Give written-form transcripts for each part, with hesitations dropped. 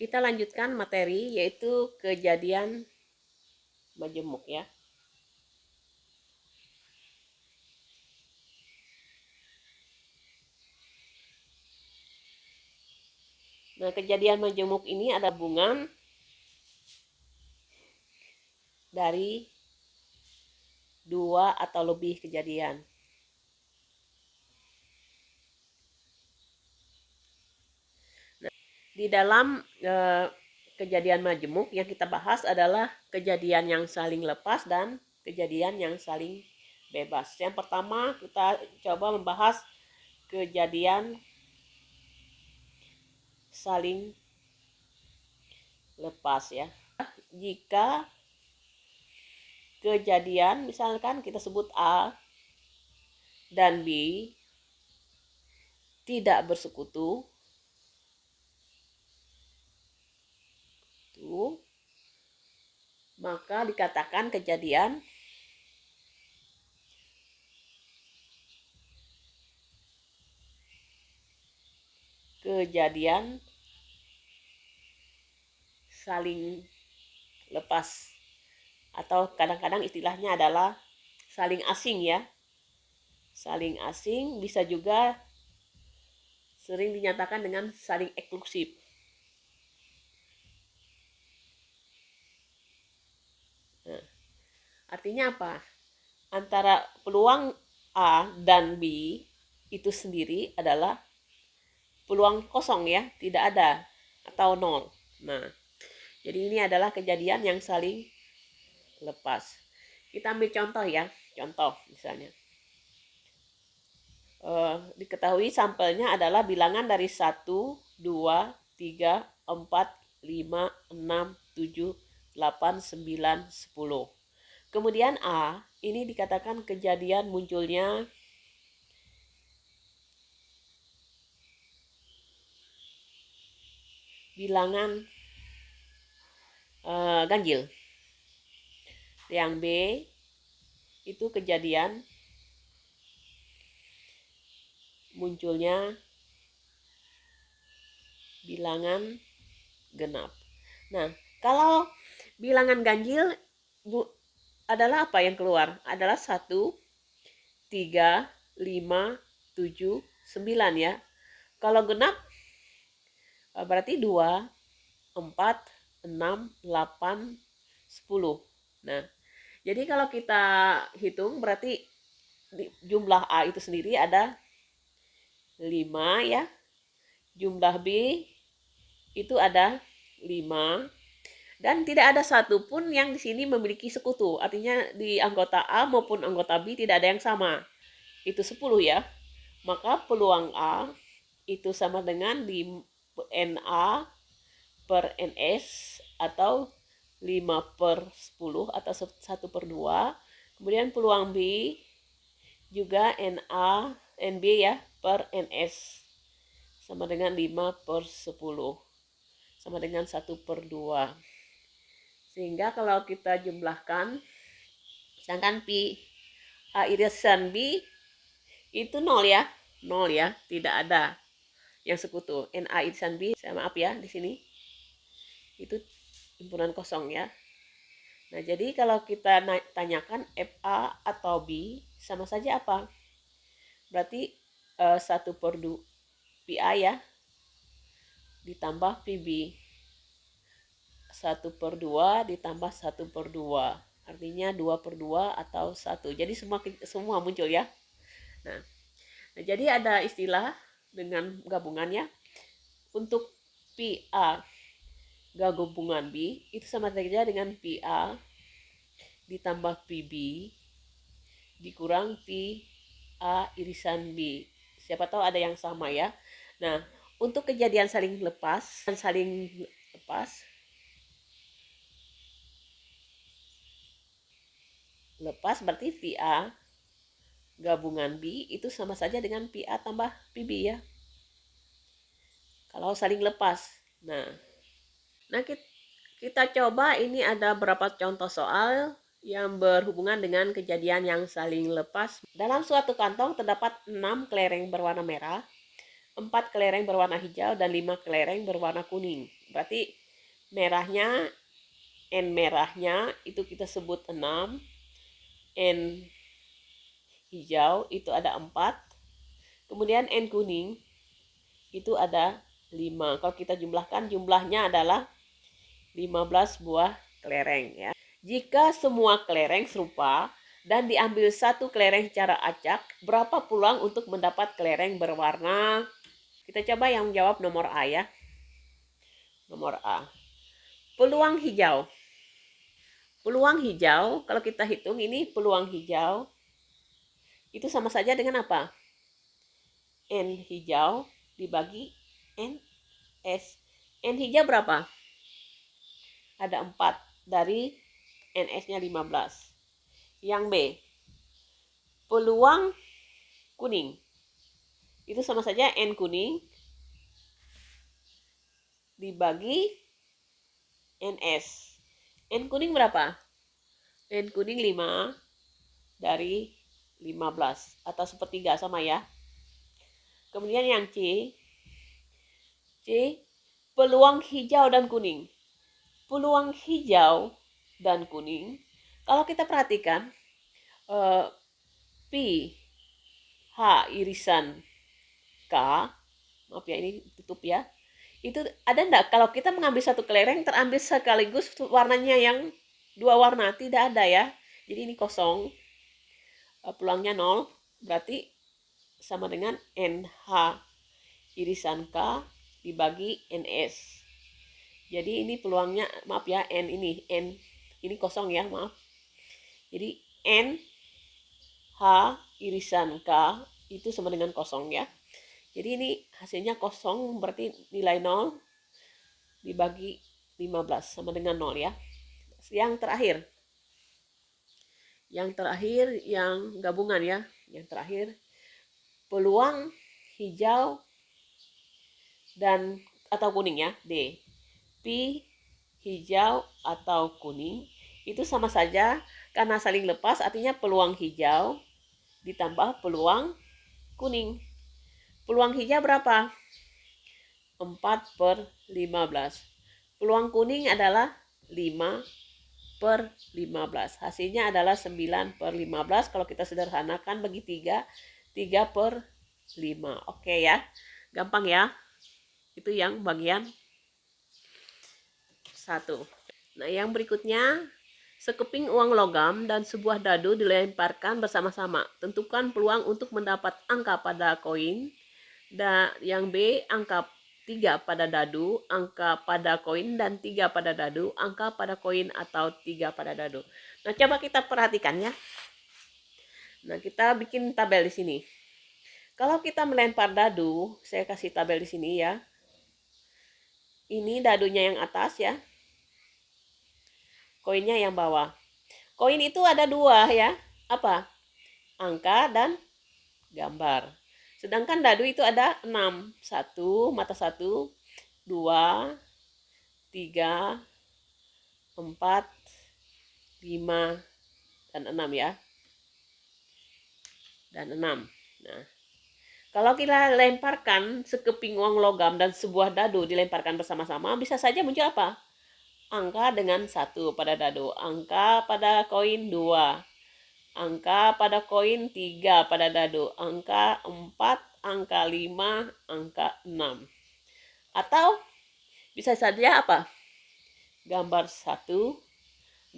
Kita lanjutkan materi yaitu kejadian majemuk ya. Nah, kejadian majemuk ini ada hubungan dari dua atau lebih kejadian. Nah, di dalam kejadian majemuk yang kita bahas adalah kejadian yang saling lepas dan kejadian yang saling bebas. Yang pertama kita coba membahas kejadian saling lepas ya. Jika kejadian misalkan kita sebut A dan B tidak bersekutu, maka dikatakan kejadian saling lepas, atau kadang-kadang istilahnya adalah saling asing ya. Saling asing bisa juga sering dinyatakan dengan saling eksklusif. Nah, artinya apa? Antara peluang A dan B itu sendiri adalah peluang kosong ya, tidak ada atau nol. Nah, jadi ini adalah kejadian yang saling lepas. Kita ambil contoh ya, contoh misalnya. Diketahui sampelnya adalah bilangan dari 1, 2, 3, 4, 5, 6, 7, 8, 9, 10. Kemudian A, ini dikatakan kejadian munculnya bilangan ganjil. Yang B itu kejadian munculnya bilangan genap. Nah, kalau bilangan ganjil adalah apa yang keluar? Adalah 1, 3, 5, 7, 9 ya. Kalau genap berarti 2, 4, 6, 8, 10. Nah, jadi kalau kita hitung berarti jumlah A itu sendiri ada 5 ya. Jumlah B itu ada 5. Dan tidak ada satupun yang di sini memiliki sekutu. Artinya di anggota A maupun anggota B tidak ada yang sama. Itu 10 ya. Maka peluang A itu sama dengan NA per NS atau 5/10 atau 1/2. Kemudian peluang B juga NB ya per NS sama dengan 5/10 sama dengan 1/2. Sehingga kalau kita jumlahkan, sedangkan P A irisan B itu 0 ya, 0 ya, tidak ada yang sekutu. NA irisan B, saya maaf ya di sini, itu himpunan kosong ya. Nah, jadi kalau kita tanyakan FA atau B, sama saja apa? Berarti 1/2 PA ya, ditambah PB. 1/2 ditambah 1/2. Artinya 2/2 atau 1. Jadi semua muncul ya. Nah, jadi ada istilah dengan gabungannya. Untuk PA gabungan B itu sama saja dengan PA ditambah PB dikurang PA irisan B. Siapa tahu ada yang sama ya. Nah, untuk kejadian saling lepas dan saling lepas berarti PA gabungan B itu sama saja dengan PA tambah PB ya. Kalau saling lepas. Nah kita coba, ini ada beberapa contoh soal yang berhubungan dengan kejadian yang saling lepas. Dalam suatu kantong terdapat 6 kelereng berwarna merah, 4 kelereng berwarna hijau, dan 5 kelereng berwarna kuning. Berarti merahnya, N merahnya itu kita sebut 6, N hijau itu ada 4, kemudian N kuning itu ada 5. Kalau kita jumlahkan, jumlahnya adalah 15 buah kelereng ya. Jika semua kelereng serupa dan diambil satu kelereng secara acak, berapa peluang untuk mendapat kelereng berwarna? Kita coba yang menjawab nomor A ya. Nomor A. Peluang hijau. Peluang hijau, kalau kita hitung ini peluang hijau, itu sama saja dengan apa? N hijau dibagi N S. N hijau berapa? Ada 4. Dari NS-nya 15. Yang B. Peluang kuning. Itu sama saja N kuning dibagi NS. N kuning berapa? N kuning 5 dari 15. Atau sepertiga sama ya. Kemudian yang C. C. Peluang hijau dan kuning. Peluang hijau dan kuning, kalau kita perhatikan, P, H irisan K, maaf ya ini tutup ya, itu ada enggak kalau kita mengambil satu kelereng terambil sekaligus warnanya yang dua warna? Tidak ada ya. Jadi ini kosong, peluangnya 0, berarti sama dengan NH irisan K dibagi NS. Jadi ini peluangnya, maaf ya, N ini kosong ya, maaf. Jadi N H irisan K itu sama dengan kosong ya. Jadi ini hasilnya kosong, berarti nilai 0 dibagi 15 sama dengan 0 ya. Yang terakhir yang gabungan ya. Yang terakhir peluang hijau dan atau kuning ya, D. P hijau atau kuning itu sama saja karena saling lepas, artinya peluang hijau ditambah peluang kuning. Peluang hijau berapa? 4/15. Peluang kuning adalah 5/15. Hasilnya adalah 9/15. Kalau kita sederhanakan bagi 3, 3/5. Oke ya, gampang ya. Itu yang bagian 1. Nah, yang berikutnya, sekeping uang logam dan sebuah dadu dilemparkan bersama-sama. Tentukan peluang untuk mendapat angka pada koin. Dan yang B, angka 3 pada dadu, angka pada koin, dan 3 pada dadu, angka pada koin atau 3 pada dadu. Nah, coba kita perhatikan ya. Nah, kita bikin tabel di sini. Kalau kita melempar dadu, saya kasih tabel di sini ya. Ini dadunya yang atas ya. Koinnya yang bawah. Koin itu ada 2 ya. Apa? Angka dan gambar. Sedangkan dadu itu ada 6. 1, mata 1, 2, 3, 4, 5, dan 6 ya. Dan 6. Nah, kalau kita lemparkan sekeping uang logam dan sebuah dadu dilemparkan bersama-sama, bisa saja muncul apa? Angka dengan 1 pada dadu, angka pada koin 2, angka pada koin 3 pada dadu, angka 4, angka 5, angka 6. Atau bisa saja apa? Gambar 1,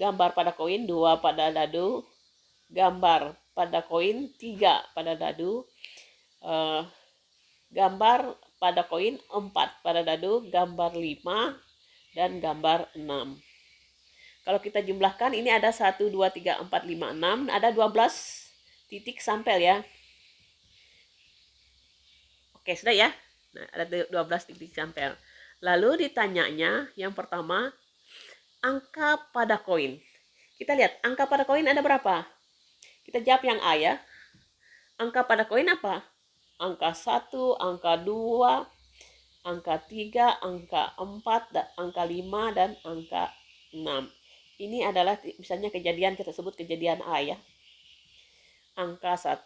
gambar pada koin 2 pada dadu, gambar pada koin 3 pada dadu, gambar pada koin 4 pada dadu, gambar 5, dan gambar 6. Kalau kita jumlahkan, ini ada 1, 2, 3, 4, 5, 6. Ada 12 titik sampel ya. Oke, sudah ya. Nah, ada 12 titik sampel. Lalu ditanyanya, yang pertama, angka pada koin. Kita lihat, angka pada koin ada berapa? Kita jawab yang A ya. Angka pada koin apa? Angka 1, angka 2, angka 3, angka 4, angka 5, dan angka 6. Ini adalah misalnya kejadian, kita sebut kejadian A ya. Angka 1,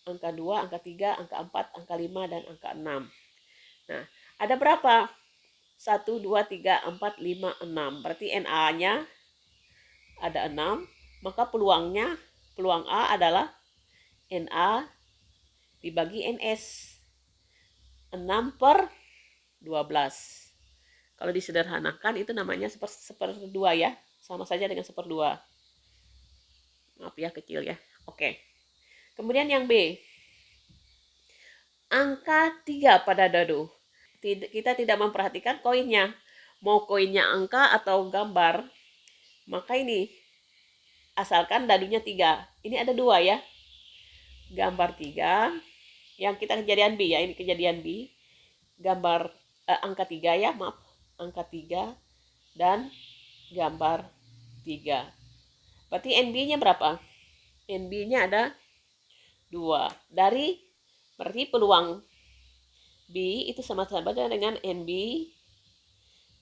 angka 2, angka 3, angka 4, angka 5, dan angka 6. Nah, ada berapa 1, 2, 3, 4, 5, 6. Berarti NA-nya ada 6. Maka peluang A adalah NA dibagi NS. 6 per 12. Kalau disederhanakan itu namanya seperdua ya. Sama saja dengan seperdua. Maaf ya, kecil ya. Oke. Kemudian yang B. Angka 3 pada dadu. Kita tidak memperhatikan koinnya. Mau koinnya angka atau gambar. Maka ini, asalkan dadunya 3. Ini ada 2 ya. Gambar 3. Yang kita kejadian B ya. Ini kejadian B. Gambar angka 3 ya, maaf. Angka 3 dan gambar 3. Berarti NB-nya berapa? NB-nya ada 2. Berarti peluang B itu sama-sama dengan NB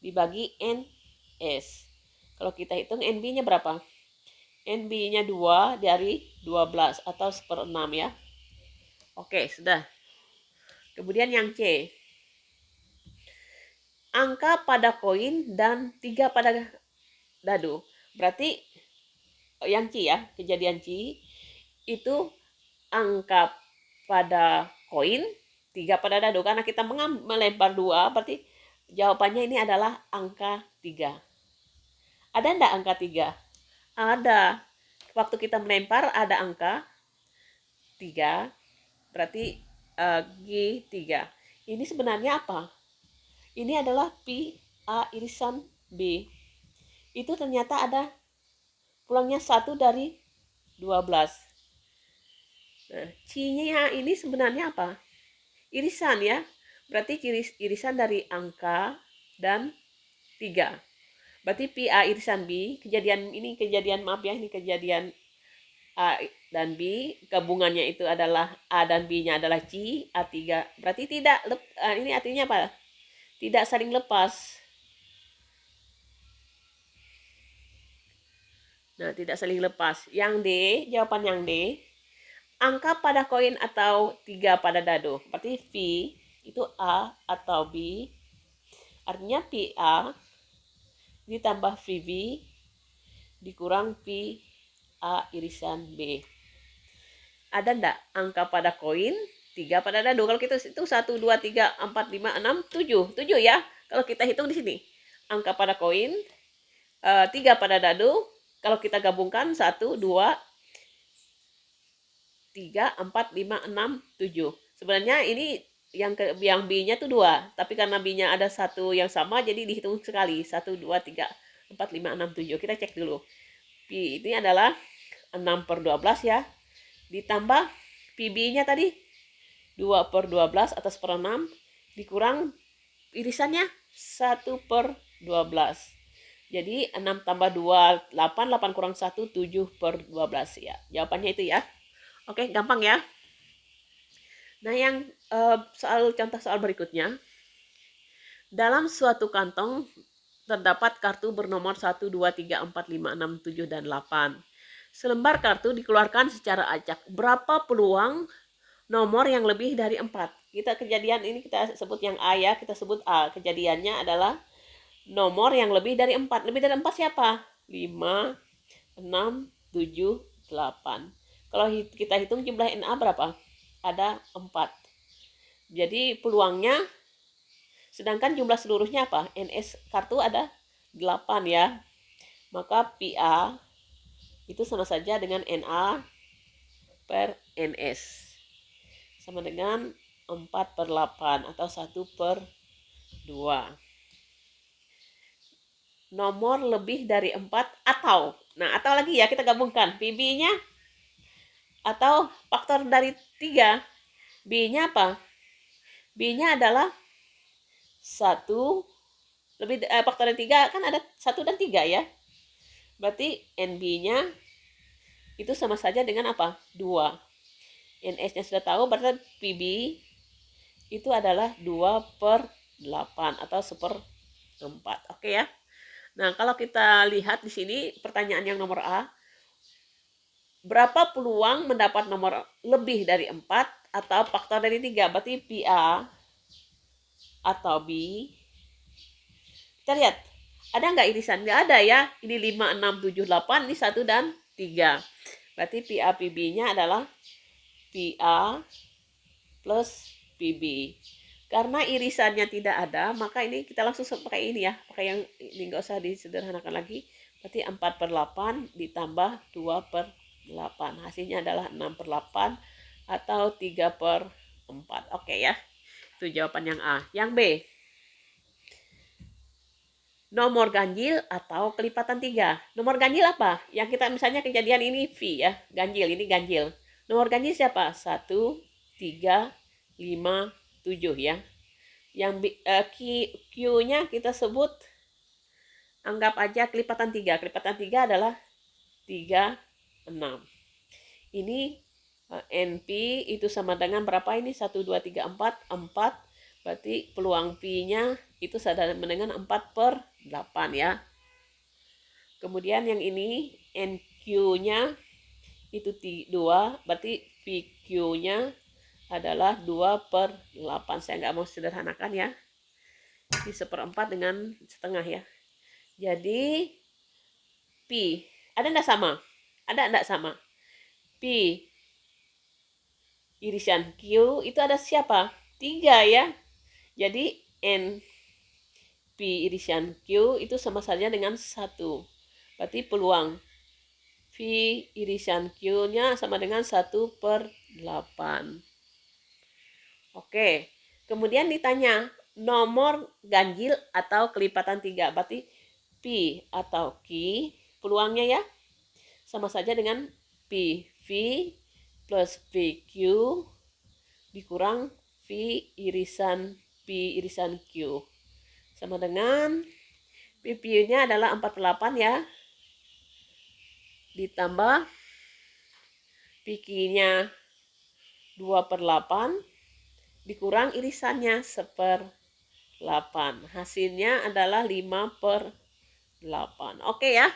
dibagi NS. Kalau kita hitung NB-nya berapa? NB-nya 2 dari 12 atau 1/6 ya. Oke, sudah. Kemudian yang C. Angka pada koin dan 3 pada dadu. Berarti yang C ya, kejadian C itu angka pada koin, 3 pada dadu. Karena kita melempar 2, berarti jawabannya ini adalah angka 3. Ada enggak angka 3? Ada. Waktu kita melempar ada angka 3, berarti G3. Ini sebenarnya apa? Ini adalah Pi A irisan B. Itu ternyata ada pulangnya 1 dari 12. Nah, C-nya ini sebenarnya apa? Irisan ya. Berarti irisan dari angka dan 3. Berarti Pi A irisan B, maaf ya, ini kejadian A dan B, gabungannya itu adalah A dan B-nya adalah C, A3. Berarti tidak, ini artinya apa? Tidak saling lepas. Nah, tidak saling lepas. Yang D, jawaban yang D, angka pada koin atau 3 pada dadu. Berarti V itu A atau B. Artinya Pi A ditambah VB dikurang Pi A irisan B. Ada enggak angka pada koin 3 pada dadu? Kalau kita itu 1, 2, 3, 4, 5, 6, 7. 7 ya. Kalau kita hitung di sini. Angka pada koin 3 pada dadu. Kalau kita gabungkan 1, 2, 3, 4, 5, 6, 7. Sebenarnya ini yang B-nya tuh 2, tapi karena B-nya ada 1 yang sama jadi dihitung sekali. 1, 2, 3, 4, 5, 6, 7. Kita cek dulu. P ini adalah 6 per 12 ya. Ditambah PB-nya tadi 2 per 12 atau 1/6 dikurang irisannya 1 per 12. Jadi 6 tambah 2, 8, 8 kurang 1, 7 per 12 ya. Jawabannya itu ya. Oke, gampang ya. Nah, yang contoh soal berikutnya. Dalam suatu kantong terdapat kartu bernomor 1, 2, 3, 4, 5, 6, 7, dan 8. Selembar kartu dikeluarkan secara acak. Berapa peluang nomor yang lebih dari 4? Kita kejadian ini kita sebut yang A ya, kita sebut A. Kejadiannya adalah nomor yang lebih dari 4. Lebih dari 4 siapa? 5, 6, 7, 8. Kalau kita hitung jumlah NA berapa? Ada 4. Jadi peluangnya, sedangkan jumlah seluruhnya apa? NS kartu ada 8 ya. Maka PA itu sama saja dengan NA per NS. Sama dengan 4 per 8 atau 1 per 2. Nomor lebih dari 4 atau. Nah, atau lagi ya, kita gabungkan. PB-nya atau faktor dari 3. B-nya apa? B-nya adalah 1 lebih faktor dari 3 kan ada 1 dan 3 ya. Berarti NB-nya itu sama saja dengan apa? 2. NS-nya sudah tahu, berarti PB itu adalah 2 per 8 atau 1/4. Oke ya. Nah, kalau kita lihat di sini pertanyaan yang nomor A, berapa peluang mendapat nomor lebih dari 4 atau faktor dari 3? Berarti PA atau B Kita lihat, ada nggak irisan? Nggak ada ya. Ini 5, 6, 7, 8, ini 1 dan 3. Berarti PA PB-nya adalah PA plus PB. Karena irisannya tidak ada, maka ini kita langsung pakai ini ya. Pakai yang ini, nggak usah disederhanakan lagi. Berarti 4/8 ditambah 2/8. Hasilnya adalah 6/8 atau 3/4. Oke ya. Itu jawaban yang A. Yang B. Nomor ganjil atau kelipatan 3. Nomor ganjil apa? Yang kita misalnya kejadian ini V ya. Ganjil, ini ganjil. Nomor ganjil siapa? 1, 3, 5, 7 ya. Yang Q-nya kita sebut, anggap aja kelipatan 3. Kelipatan 3 adalah 3, 6. Ini NP itu sama dengan berapa ini? 1, 2, 3, 4. 4. Berarti peluang P-nya itu sama dengan 4/8 ya. Kemudian yang ini NQ-nya itu 2. Berarti PQ-nya adalah 2/8. Saya nggak mau sederhanakan ya. Ini 1/4 dengan setengah ya. Jadi P. Ada enggak sama? Ada enggak sama? P irisan Q itu ada siapa? 3 ya. Jadi N P irisan Q itu sama saja dengan 1. Berarti peluang V irisan Q-nya sama dengan 1/8. Oke. Kemudian ditanya nomor ganjil atau kelipatan 3. Berarti P atau Q peluangnya ya sama saja dengan PV plus PQ dikurang V irisan P irisan Q. Sama dengan PQ-nya adalah 4/8 ya. Ditambah PQ-nya 2/8 dikurang irisannya 1/8. Hasilnya adalah 5/8. Oke ya.